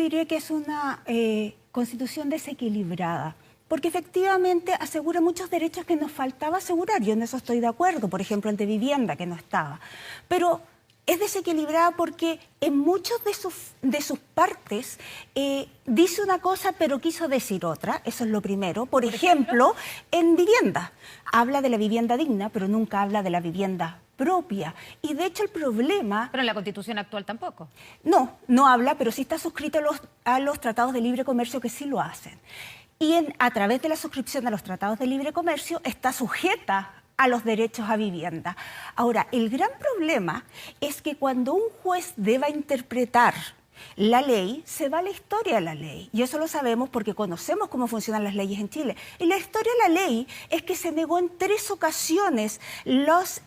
Diría que es una constitución desequilibrada, porque efectivamente asegura muchos derechos que nos faltaba asegurar. Yo en eso estoy de acuerdo, por ejemplo, el de vivienda, que no estaba. Pero es desequilibrada porque en muchas de sus partes dice una cosa pero quiso decir otra, eso es lo primero. Por ejemplo, en vivienda, habla de la vivienda digna, pero nunca habla de la vivienda propia. Y de hecho el problema... Pero en la Constitución actual tampoco. No habla, pero sí está suscrito a los tratados de libre comercio que sí lo hacen. Y a través de la suscripción a los tratados de libre comercio está sujeta a los derechos a vivienda. Ahora, el gran problema es que cuando un juez deba interpretar la ley, se va a la historia de la ley. Y eso lo sabemos porque conocemos cómo funcionan las leyes en Chile. Y la historia de la ley es que se negó en 3 ocasiones las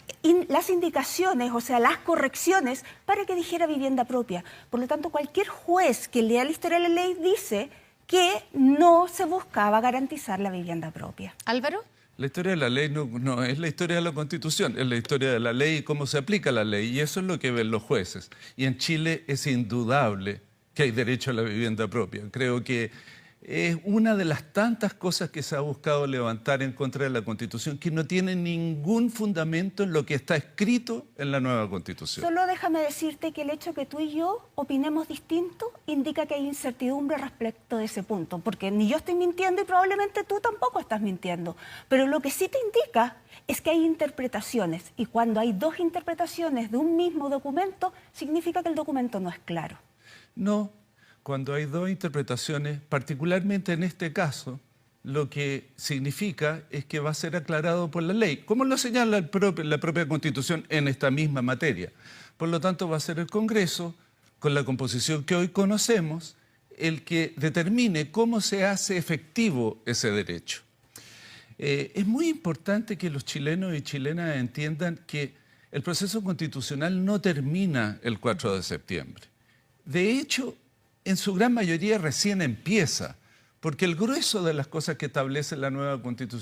indicaciones, o sea, las correcciones, para que dijera vivienda propia. Por lo tanto, cualquier juez que lea la historia de la ley dice que no se buscaba garantizar la vivienda propia. ¿Álvaro? La historia de la ley no es la historia de la Constitución, es la historia de la ley y cómo se aplica la ley, y eso es lo que ven los jueces. Y en Chile es indudable que hay derecho a la vivienda propia. Creo que es una de las tantas cosas que se ha buscado levantar en contra de la Constitución que no tiene ningún fundamento en lo que está escrito en la nueva Constitución. Solo déjame decirte que el hecho que tú y yo opinemos distinto indica que hay incertidumbre respecto de ese punto, porque ni yo estoy mintiendo y probablemente tú tampoco estás mintiendo. Pero lo que sí te indica es que hay interpretaciones, y cuando hay 2 interpretaciones de un mismo documento, significa que el documento no es claro. No. Cuando hay 2 interpretaciones, particularmente en este caso, lo que significa es que va a ser aclarado por la ley, como lo señala la propia Constitución en esta misma materia. Por lo tanto, va a ser el Congreso, con la composición que hoy conocemos, el que determine cómo se hace efectivo ese derecho. Es muy importante que los chilenos y chilenas entiendan que el proceso constitucional no termina el 4 de septiembre. De hecho, en su gran mayoría recién empieza, porque el grueso de las cosas que establece la nueva Constitución